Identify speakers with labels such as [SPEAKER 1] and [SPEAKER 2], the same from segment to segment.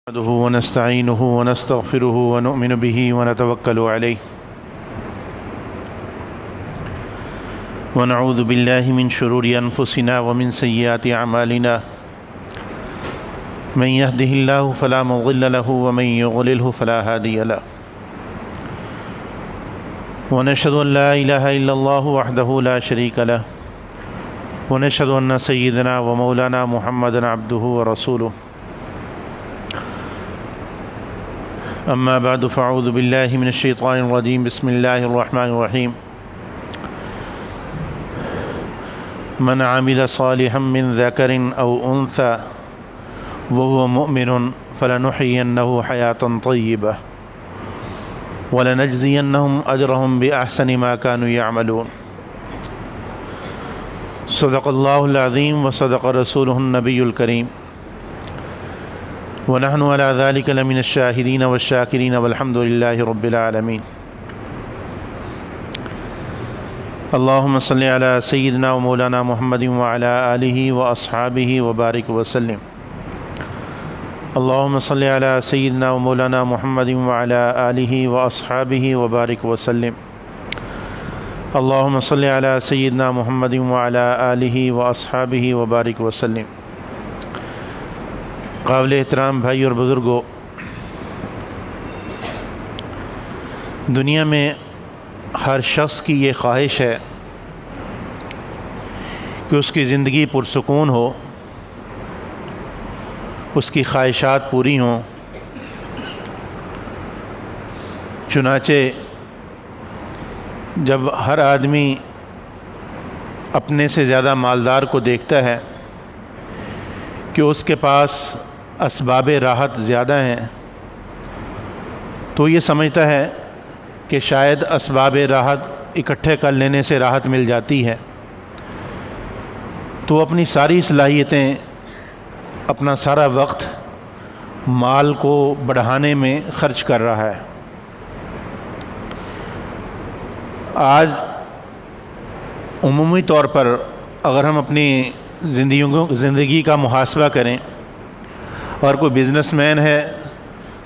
[SPEAKER 1] نحمده ونستعينه ونستغفره ونؤمن به ونتوكل عليه ونعوذ بالله من شرور أنفسنا ومن سيئات أعمالنا من يهده الله فلا مضل له ومن يضلله فلا هادي له ونشهد أن لا إله إلا الله وحده لا شريك له ونشهد أن سيدنا ومولانا محمدا عبده ورسوله أما بعد فأعوذ بالله من الشيطان الرجيم بسم الله الرحمن الرحيم من عمل صالحا من ذكر أو أنثى وهو مؤمن فلنحيينه حياة طيبة ولنجزينهم أجرهم بأحسن ما كانوا يعملون صدق الله العظيم وصدق رسوله النبي الكريم ونحن على ذلك لمن الشاهدين والشاكرين والحمد لله رب العالمين اللهم صل على سيدنا ومولانا محمد وعلى آله وأصحابه وبارك وسلم اللهم صل على سيدنا ومولانا محمد وعلى آله وأصحابه وبارك وسلم اللهم صل على سيدنا محمد وعلى آله وأصحابه وبارك وسلم قابل احترام بھائی اور بزرگوں، دنیا میں ہر شخص کی یہ خواہش ہے کہ اس کی زندگی پرسکون ہو، اس کی خواہشات پوری ہوں۔ چنانچہ جب ہر آدمی اپنے سے زیادہ مالدار کو دیکھتا ہے کہ اس کے پاس اسباب راحت زیادہ ہیں، تو یہ سمجھتا ہے کہ شاید اسباب راحت اکٹھے کر لینے سے راحت مل جاتی ہے، تو اپنی ساری صلاحیتیں، اپنا سارا وقت مال کو بڑھانے میں خرچ کر رہا ہے۔ آج عمومی طور پر اگر ہم اپنی زندگی کا محاسبہ کریں، اور کوئی بزنس مین ہے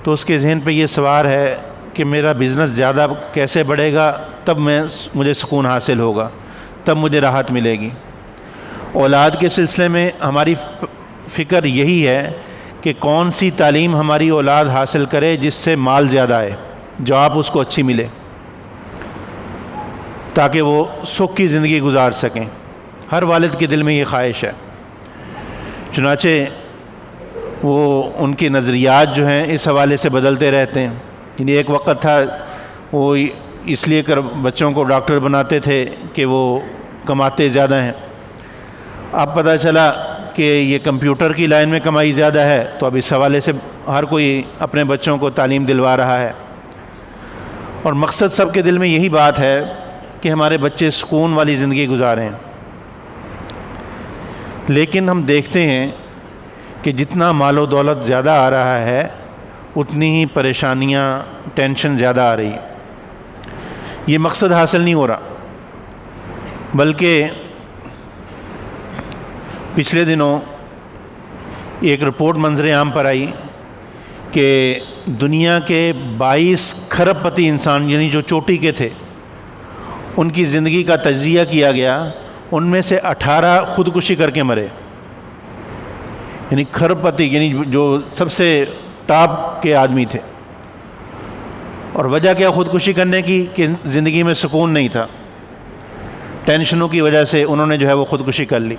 [SPEAKER 1] تو اس کے ذہن پہ یہ سوال ہے کہ میرا بزنس زیادہ کیسے بڑھے گا، تب مجھے سکون حاصل ہوگا، تب مجھے راحت ملے گی۔ اولاد کے سلسلے میں ہماری فکر یہی ہے کہ کون سی تعلیم ہماری اولاد حاصل کرے جس سے مال زیادہ آئے، جاب اس کو اچھی ملے، تاکہ وہ سکھ کی زندگی گزار سکیں۔ ہر والد کے دل میں یہ خواہش ہے۔ چنانچہ وہ ان کے نظریات جو ہیں اس حوالے سے بدلتے رہتے ہیں۔ یعنی ایک وقت تھا وہ اس لیے بچوں کو ڈاکٹر بناتے تھے کہ وہ کماتے زیادہ ہیں، اب پتہ چلا کہ یہ کمپیوٹر کی لائن میں کمائی زیادہ ہے، تو اب اس حوالے سے ہر کوئی اپنے بچوں کو تعلیم دلوا رہا ہے، اور مقصد سب کے دل میں یہی بات ہے کہ ہمارے بچے سکون والی زندگی گزاریں۔ لیکن ہم دیکھتے ہیں کہ جتنا مال و دولت زیادہ آ رہا ہے اتنی ہی پریشانیاں، ٹینشن زیادہ آ رہی ہے۔ یہ مقصد حاصل نہیں ہو رہا، بلکہ پچھلے دنوں ایک رپورٹ منظر عام پر آئی کہ دنیا کے 22 کھرب پتی انسان، یعنی جو چوٹی کے تھے، ان کی زندگی کا تجزیہ کیا گیا، ان میں سے 18 خودکشی کر کے مرے۔ یعنی کھرب پتی، یعنی جو سب سے ٹاپ کے آدمی تھے۔ اور وجہ کیا خودکشی کرنے کی؟ کہ زندگی میں سکون نہیں تھا، ٹینشنوں کی وجہ سے انہوں نے جو ہے وہ خودکشی کر لی۔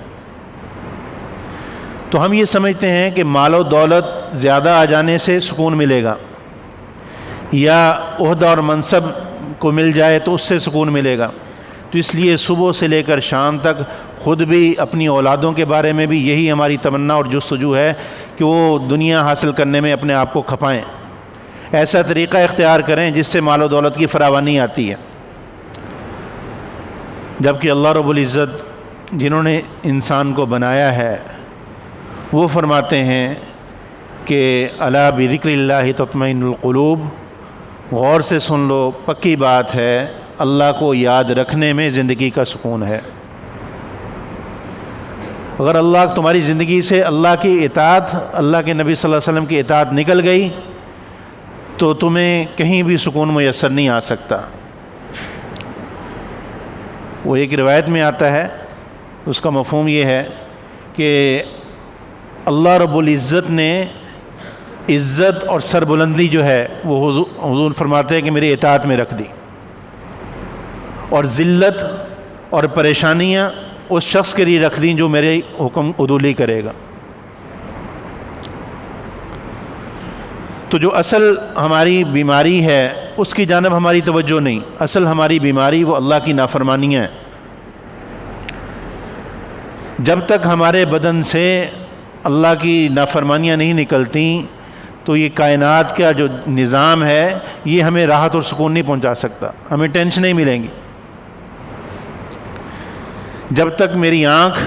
[SPEAKER 1] تو ہم یہ سمجھتے ہیں کہ مال و دولت زیادہ آ جانے سے سکون ملے گا، یا عہدہ اور منصب کو مل جائے تو اس سے سکون ملے گا۔ تو اس لیے صبح سے لے کر شام تک خود بھی، اپنی اولادوں کے بارے میں بھی یہی ہماری تمنا اور جستجو ہے کہ وہ دنیا حاصل کرنے میں اپنے آپ کو کھپائیں، ایسا طریقہ اختیار کریں جس سے مال و دولت کی فراوانی آتی ہے۔ جبکہ اللہ رب العزت جنہوں نے انسان کو بنایا ہے وہ فرماتے ہیں کہ الا بذکر اللہ تطمئن القلوب، غور سے سن لو، پکی بات ہے، اللہ کو یاد رکھنے میں زندگی کا سکون ہے۔ اگر اللہ تمہاری زندگی سے اللہ کی اطاعت، اللہ کے نبی صلی اللہ علیہ وسلم کی اطاعت نکل گئی تو تمہیں کہیں بھی سکون میسر نہیں آ سکتا۔ وہ ایک روایت میں آتا ہے، اس کا مفہوم یہ ہے کہ اللہ رب العزت نے عزت اور سربلندی جو ہے وہ حضور فرماتے ہیں کہ میری اطاعت میں رکھ دی، اور ذلت اور پریشانیاں اس شخص کے لیے رکھ دیں جو میرے حکم عدولی کرے گا۔ تو جو اصل ہماری بیماری ہے اس کی جانب ہماری توجہ نہیں، اصل ہماری بیماری وہ اللہ کی نافرمانیاں ہیں۔ جب تک ہمارے بدن سے اللہ کی نافرمانیاں نہیں نکلتی تو یہ کائنات کا جو نظام ہے یہ ہمیں راحت اور سکون نہیں پہنچا سکتا، ہمیں ٹینشن نہیں ملیں گی۔ جب تک میری آنکھ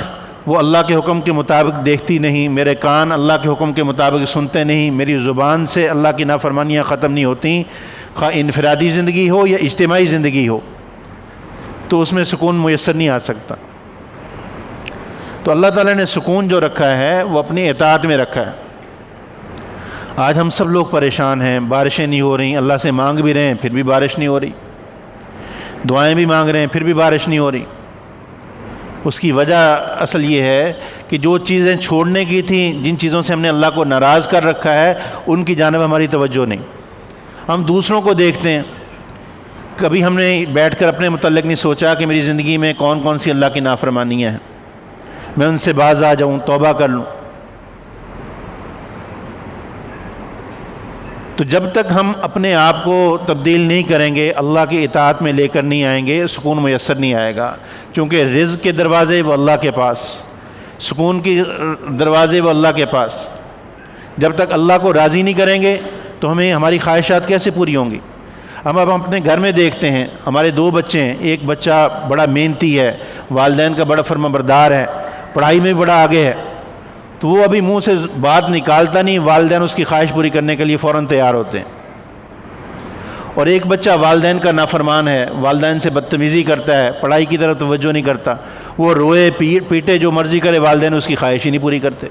[SPEAKER 1] وہ اللہ کے حکم کے مطابق دیکھتی نہیں، میرے کان اللہ کے حکم کے مطابق سنتے نہیں، میری زبان سے اللہ کی نافرمانیاں ختم نہیں ہوتی، خواہ انفرادی زندگی ہو یا اجتماعی زندگی ہو، تو اس میں سکون میسر نہیں آ سکتا۔ تو اللہ تعالیٰ نے سکون جو رکھا ہے وہ اپنی اطاعت میں رکھا ہے۔ آج ہم سب لوگ پریشان ہیں، بارشیں نہیں ہو رہی، اللہ سے مانگ بھی رہے ہیں پھر بھی بارش نہیں ہو رہی، دعائیں بھی مانگ رہے ہیں پھر بھی بارش نہیں ہو رہی۔ اس کی وجہ اصل یہ ہے کہ جو چیزیں چھوڑنے کی تھیں، جن چیزوں سے ہم نے اللہ کو ناراض کر رکھا ہے، ان کی جانب ہماری توجہ نہیں۔ ہم دوسروں کو دیکھتے ہیں، کبھی ہم نے بیٹھ کر اپنے متعلق نہیں سوچا کہ میری زندگی میں کون کون سی اللہ کی نافرمانیاں ہیں، میں ان سے باز آ جاؤں، توبہ کر لوں۔ تو جب تک ہم اپنے آپ کو تبدیل نہیں کریں گے، اللہ کی اطاعت میں لے کر نہیں آئیں گے، سکون میسر نہیں آئے گا، کیونکہ رزق کے دروازے وہ اللہ کے پاس، سکون کے دروازے وہ اللہ کے پاس۔ جب تک اللہ کو راضی نہیں کریں گے تو ہمیں ہماری خواہشات کیسے پوری ہوں گی؟ ہم اب اپنے گھر میں دیکھتے ہیں، ہمارے 2 بچے ہیں، ایک بچہ بڑا محنتی ہے، والدین کا بڑا فرمانبردار ہے، پڑھائی میں بڑا آگے ہے، تو وہ ابھی منہ سے بات نکالتا نہیں، والدین اس کی خواہش پوری کرنے کے لیے فوراً تیار ہوتے ہیں۔ اور ایک بچہ والدین کا نافرمان ہے، والدین سے بدتمیزی کرتا ہے، پڑھائی کی طرف توجہ نہیں کرتا، وہ روئے پیٹے جو مرضی کرے، والدین اس کی خواہش ہی نہیں پوری کرتے۔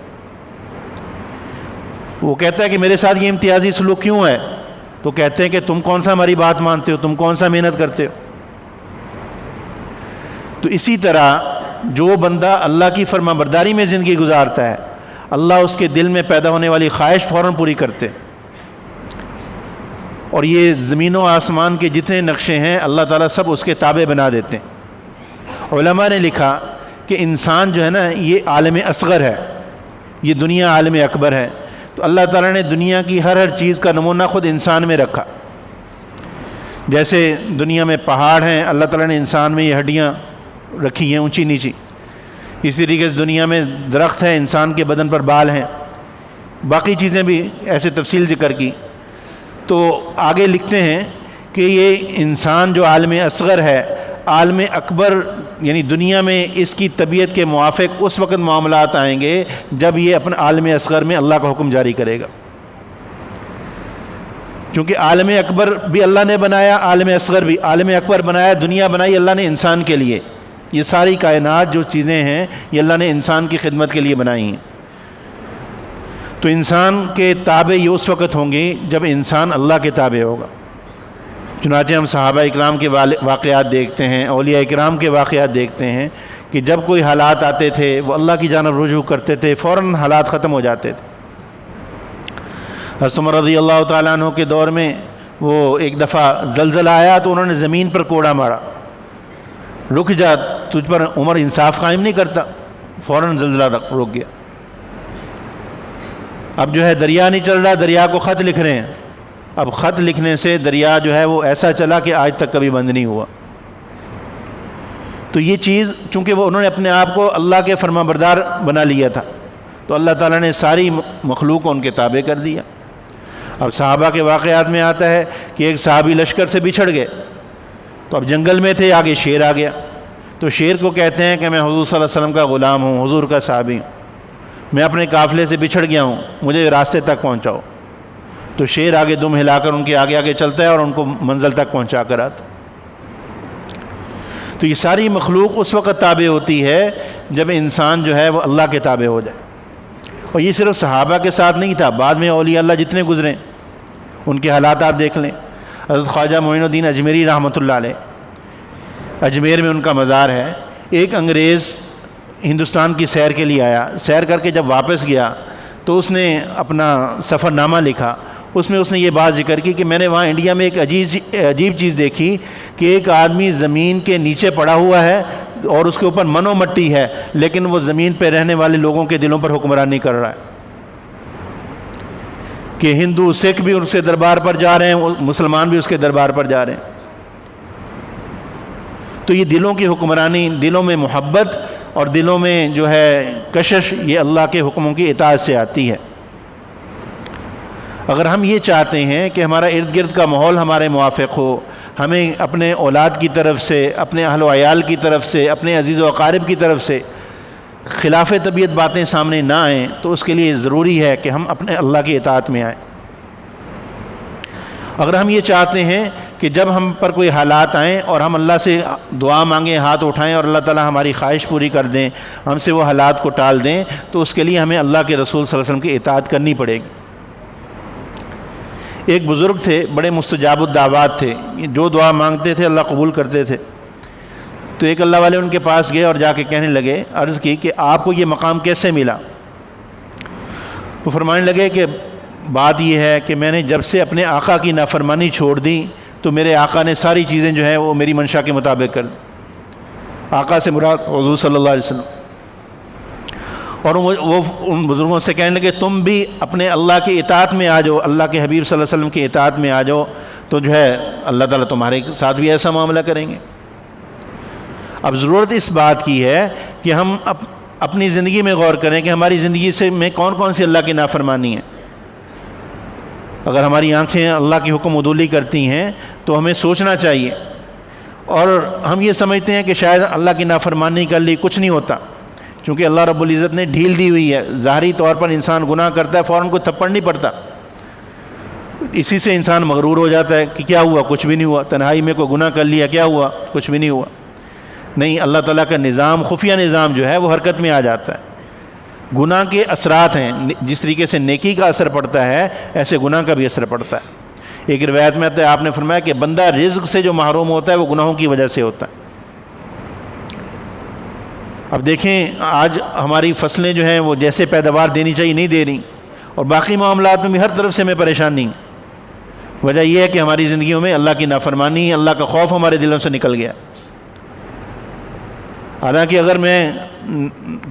[SPEAKER 1] وہ کہتا ہے کہ میرے ساتھ یہ امتیازی سلوک کیوں ہے؟ تو کہتے ہیں کہ تم کون سا ہماری بات مانتے ہو، تم کون سا محنت کرتے ہو۔ تو اسی طرح جو بندہ اللہ کی فرمانبرداری میں زندگی گزارتا ہے، اللہ اس کے دل میں پیدا ہونے والی خواہش فوراً پوری کرتے۔ اور یہ زمین و آسمان کے جتنے نقشے ہیں اللہ تعالیٰ سب اس کے تابع بنا دیتے ہیں۔ علماء نے لکھا کہ انسان جو ہے نا یہ عالم اصغر ہے، یہ دنیا عالم اکبر ہے۔ تو اللہ تعالیٰ نے دنیا کی ہر چیز کا نمونہ خود انسان میں رکھا۔ جیسے دنیا میں پہاڑ ہیں، اللہ تعالیٰ نے انسان میں یہ ہڈیاں رکھی ہیں اونچی نیچی، اسی طریقے سے دنیا میں درخت ہے، انسان کے بدن پر بال ہیں، باقی چیزیں بھی ایسے تفصیل ذکر کی۔ تو آگے لکھتے ہیں کہ یہ انسان جو عالم اصغر ہے، عالم اکبر یعنی دنیا میں اس کی طبیعت کے موافق اس وقت معاملات آئیں گے جب یہ اپنے عالم اصغر میں اللہ کا حکم جاری کرے گا، کیونکہ عالم اکبر بھی اللہ نے بنایا، عالم اصغر بھی، عالم اکبر بنایا، دنیا بنائی اللہ نے انسان کے لیے۔ یہ ساری کائنات جو چیزیں ہیں یہ اللہ نے انسان کی خدمت کے لیے بنائی ہیں۔ تو انسان کے تابع یہ اس وقت ہوں گے جب انسان اللہ کے تابع ہوگا۔ چنانچہ ہم صحابہ اکرام کے واقعات دیکھتے ہیں، اولیاء اکرام کے واقعات دیکھتے ہیں کہ جب کوئی حالات آتے تھے وہ اللہ کی جانب رجوع کرتے تھے، فوراً حالات ختم ہو جاتے تھے۔ حضرت عمر رضی اللہ تعالیٰ عنہ کے دور میں وہ ایک دفعہ زلزلہ آیا تو انہوں نے زمین پر کوڑا مارا، رک جا، تجھ پر عمر انصاف قائم نہیں کرتا، فوراً زلزلہ رک گیا۔ اب جو ہے دریا نہیں چل رہا، دریا کو خط لکھ رہے ہیں، اب خط لکھنے سے دریا جو ہے وہ ایسا چلا کہ آج تک کبھی بند نہیں ہوا۔ تو یہ چیز چونکہ وہ انہوں نے اپنے آپ کو اللہ کے فرمانبردار بنا لیا تھا، تو اللہ تعالیٰ نے ساری مخلوق کو ان کے تابع کر دیا۔ اب صحابہ کے واقعات میں آتا ہے کہ ایک صحابی لشکر سے بچھڑ گئے، تو اب جنگل میں تھے، آگے شیر آ گیا، تو شیر کو کہتے ہیں کہ میں حضور صلی اللہ علیہ وسلم کا غلام ہوں، حضور کا صحابی ہوں، میں اپنے قافلے سے بچھڑ گیا ہوں، مجھے راستے تک پہنچاؤ۔ تو شیر آگے دم ہلا کر ان کے آگے آگے چلتا ہے اور ان کو منزل تک پہنچا کر آتا۔ تو یہ ساری مخلوق اس وقت تابع ہوتی ہے جب انسان جو ہے وہ اللہ کے تابع ہو جائے. اور یہ صرف صحابہ کے ساتھ نہیں تھا، بعد میں اولیاء اللہ جتنے گزرے ان کے حالات آپ دیکھ لیں. حضرت خواجہ معین الدین اجمیری رحمۃ اللہ علیہ، اجمیر میں ان کا مزار ہے. ایک انگریز ہندوستان کی سیر کے لیے آیا، سیر کر کے جب واپس گیا تو اس نے اپنا سفر نامہ لکھا. اس میں اس نے یہ بات ذکر کی کہ میں نے وہاں انڈیا میں ایک عجیب چیز دیکھی کہ ایک آدمی زمین کے نیچے پڑا ہوا ہے اور اس کے اوپر من و مٹی ہے، لیکن وہ زمین پہ رہنے والے لوگوں کے دلوں پر حکمرانی کر رہا ہے. کہ ہندو سکھ بھی اس کے دربار پر جا رہے ہیں، مسلمان بھی اس کے دربار پر جا رہے ہیں. تو یہ دلوں کی حکمرانی، دلوں میں محبت اور دلوں میں جو ہے کشش، یہ اللہ کے حکموں کی اطاعت سے آتی ہے. اگر ہم یہ چاہتے ہیں کہ ہمارا ارد گرد کا ماحول ہمارے موافق ہو، ہمیں اپنے اولاد کی طرف سے، اپنے اہل و عیال کی طرف سے، اپنے عزیز و اقارب کی طرف سے خلاف طبیعت باتیں سامنے نہ آئیں، تو اس کے لیے ضروری ہے کہ ہم اپنے اللہ کی اطاعت میں آئیں. اگر ہم یہ چاہتے ہیں کہ جب ہم پر کوئی حالات آئیں اور ہم اللہ سے دعا مانگیں، ہاتھ اٹھائیں اور اللہ تعالیٰ ہماری خواہش پوری کر دیں، ہم سے وہ حالات کو ٹال دیں، تو اس کے لیے ہمیں اللہ کے رسول صلی اللہ علیہ وسلم کی اطاعت کرنی پڑے گی. ایک بزرگ تھے، بڑے مستجاب الدعوات تھے، جو دعا مانگتے تھے اللہ قبول کرتے تھے. تو ایک اللہ والے ان کے پاس گئے اور جا کے کہنے لگے، عرض کی کہ آپ کو یہ مقام کیسے ملا؟ وہ فرمانے لگے کہ بات یہ ہے کہ میں نے جب سے اپنے آقا کی نافرمانی چھوڑ دی تو میرے آقا نے ساری چیزیں جو ہیں وہ میری منشا کے مطابق کر دی. آقا سے مراد حضور صلی اللہ علیہ وسلم. اور وہ ان بزرگوں سے کہنے لگے تم بھی اپنے اللہ کی اطاعت میں آ جاؤ، اللہ کے حبیب صلی اللہ علیہ وسلم کی اطاعت میں آ جاؤ، تو جو ہے اللہ تعالیٰ تمہارے ساتھ بھی ایسا معاملہ کریں گے. اب ضرورت اس بات کی ہے کہ ہم اپنی زندگی میں غور کریں کہ ہماری زندگی سے میں کون کون سی اللہ کی نافرمانی ہے. اگر ہماری آنکھیں اللہ کی حکم عدولی کرتی ہیں تو ہمیں سوچنا چاہیے. اور ہم یہ سمجھتے ہیں کہ شاید اللہ کی نافرمانی کر لی کچھ نہیں ہوتا، چونکہ اللہ رب العزت نے ڈھیل دی ہوئی ہے. ظاہری طور پر انسان گناہ کرتا ہے، فوراً کوئی تھپڑ نہیں پڑتا، اسی سے انسان مغرور ہو جاتا ہے کہ کیا ہوا، کچھ بھی نہیں ہوا، تنہائی میں کوئی گناہ کر لیا، کیا ہوا، کچھ بھی نہیں ہوا. نہیں، اللہ تعالیٰ کا نظام، خفیہ نظام جو ہے وہ حرکت میں آ جاتا ہے. گناہ کے اثرات ہیں، جس طریقے سے نیکی کا اثر پڑتا ہے ایسے گناہ کا بھی اثر پڑتا ہے. ایک روایت میں آتا ہے، آپ نے فرمایا کہ بندہ رزق سے جو محروم ہوتا ہے وہ گناہوں کی وجہ سے ہوتا ہے. اب دیکھیں آج ہماری فصلیں جو ہیں وہ جیسے پیداوار دینی چاہیے نہیں دے رہی، اور باقی معاملات میں بھی ہر طرف سے میں پریشان نہیں. وجہ یہ ہے کہ ہماری زندگیوں میں اللہ کی نافرمانی، اللہ کا خوف ہمارے دلوں سے نکل گیا. حالانکہ اگر میں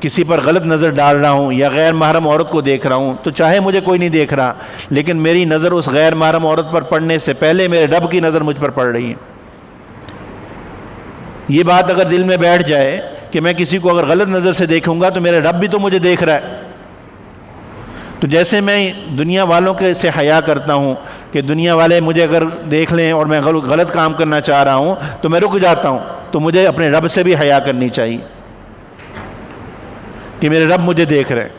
[SPEAKER 1] کسی پر غلط نظر ڈال رہا ہوں یا غیر محرم عورت کو دیکھ رہا ہوں تو چاہے مجھے کوئی نہیں دیکھ رہا، لیکن میری نظر اس غیر محرم عورت پر پڑنے سے پہلے میرے رب کی نظر مجھ پر پڑ رہی ہے. یہ بات اگر دل میں بیٹھ جائے کہ میں کسی کو اگر غلط نظر سے دیکھوں گا تو میرا رب بھی تو مجھے دیکھ رہا ہے. تو جیسے میں دنیا والوں کے سے حیا کرتا ہوں کہ دنیا والے مجھے اگر دیکھ لیں اور میں غلط کام کرنا چاہ رہا ہوں تو میں رک جاتا ہوں، تو مجھے اپنے رب سے بھی حیا کرنی چاہیے کہ میرے رب مجھے دیکھ رہے.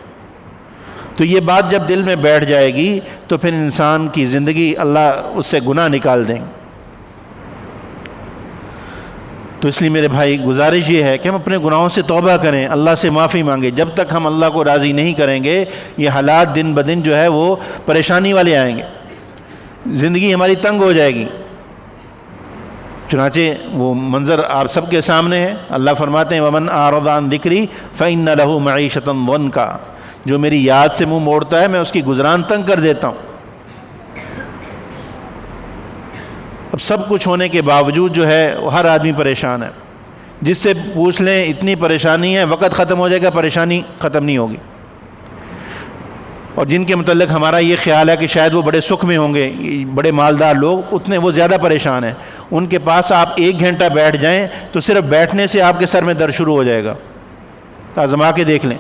[SPEAKER 1] تو یہ بات جب دل میں بیٹھ جائے گی تو پھر انسان کی زندگی اللہ اس سے گناہ نکال دیں گے. تو اس لیے میرے بھائی گزارش یہ ہے کہ ہم اپنے گناہوں سے توبہ کریں، اللہ سے معافی مانگیں. جب تک ہم اللہ کو راضی نہیں کریں گے یہ حالات دن بدن جو ہے وہ پریشانی والے آئیں گے، زندگی ہماری تنگ ہو جائے گی. چنانچہ وہ منظر آپ سب کے سامنے ہے. اللہ فرماتے ہیں وَمَنْ أَعْرَضَ عَنْ ذِكْرِي فَإِنَّ لَهُ مَعِيشَةً ضَنْكًا، جو میری یاد سے منہ موڑتا ہے میں اس کی گزران تنگ کر دیتا ہوں. اب سب کچھ ہونے کے باوجود جو ہے ہر آدمی پریشان ہے. جس سے پوچھ لیں اتنی پریشانی ہے، وقت ختم ہو جائے گا پریشانی ختم نہیں ہوگی. اور جن کے متعلق ہمارا یہ خیال ہے کہ شاید وہ بڑے سکھ میں ہوں گے، بڑے مالدار لوگ، اتنے وہ زیادہ پریشان ہیں. ان کے پاس آپ 1 گھنٹہ بیٹھ جائیں تو صرف بیٹھنے سے آپ کے سر میں درد شروع ہو جائے گا. آزما کے دیکھ لیں.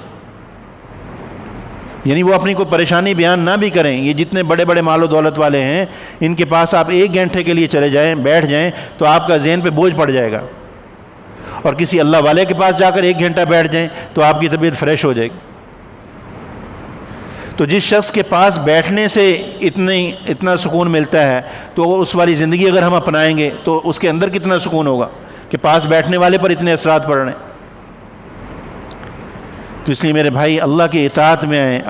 [SPEAKER 1] یعنی وہ اپنی کوئی پریشانی بیان نہ بھی کریں، یہ جتنے بڑے بڑے مال و دولت والے ہیں ان کے پاس آپ 1 گھنٹے کے لیے چلے جائیں، بیٹھ جائیں تو آپ کا ذہن پہ بوجھ پڑ جائے گا. اور کسی اللہ والے کے پاس جا کر 1 گھنٹہ بیٹھ جائیں تو آپ کی طبیعت فریش ہو جائے گی. تو جس شخص کے پاس بیٹھنے سے اتنا سکون ملتا ہے تو اس والی زندگی اگر ہم اپنائیں گے تو اس کے اندر کتنا سکون ہوگا کہ پاس بیٹھنے والے پر اتنے اثرات پڑ رہے ہیں۔ تو اس لیے میرے بھائی اللہ کی اطاعت میں آئیں،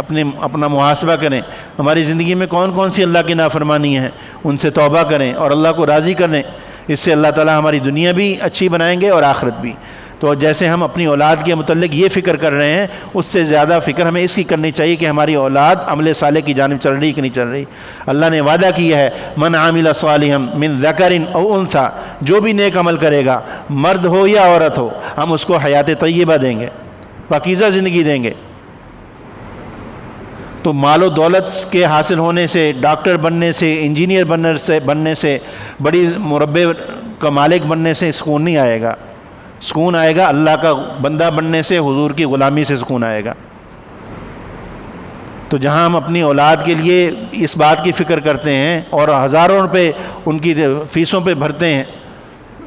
[SPEAKER 1] اپنا محاسبہ کریں، ہماری زندگی میں کون کون سی اللہ کی نافرمانی ہیں، ان سے توبہ کریں اور اللہ کو راضی کریں۔ اس سے اللہ تعالیٰ ہماری دنیا بھی اچھی بنائیں گے اور آخرت بھی۔ تو جیسے ہم اپنی اولاد کے متعلق یہ فکر کر رہے ہیں، اس سے زیادہ فکر ہمیں اس کی کرنی چاہیے کہ ہماری اولاد عمل صالح کی جانب چل رہی کہ نہیں چل رہی۔ اللہ نے وعدہ کیا ہے من عامل صالحا من ذکر او انثی، جو بھی نیک عمل کرے گا مرد ہو یا عورت ہو، ہم اس کو حیات طیبہ دیں گے، پاکیزہ زندگی دیں گے۔ تو مال و دولت کے حاصل ہونے سے، ڈاکٹر بننے سے، انجینئر بننے سے، بڑی مربے کا مالک بننے سے سکون نہیں آئے گا۔ سکون آئے گا اللہ کا بندہ بننے سے، حضور کی غلامی سے سکون آئے گا۔ تو جہاں ہم اپنی اولاد کے لیے اس بات کی فکر کرتے ہیں اور ہزاروں روپے ان کی فیسوں پہ بھرتے ہیں،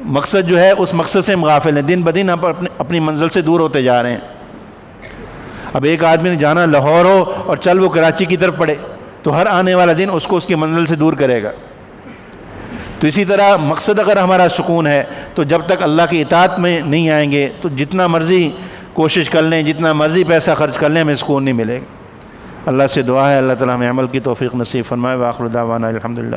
[SPEAKER 1] مقصد جو ہے اس مقصد سے ہم غافل ہیں۔ دن بدن ہم اپنی منزل سے دور ہوتے جا رہے ہیں۔ اب ایک آدمی نے جانا لاہور ہو اور چل وہ کراچی کی طرف پڑے، تو ہر آنے والا دن اس کو اس کی منزل سے دور کرے گا۔ تو اسی طرح مقصد اگر ہمارا سکون ہے تو جب تک اللہ کی اطاعت میں نہیں آئیں گے تو جتنا مرضی کوشش کر لیں، جتنا مرضی پیسہ خرچ کر لیں، ہمیں سکون نہیں ملے گا۔ اللہ سے دعا ہے اللہ تعالیٰ ہمیں عمل کی توفیق نصیب فرمائے۔ وآخر دعوانا الحمدللہ۔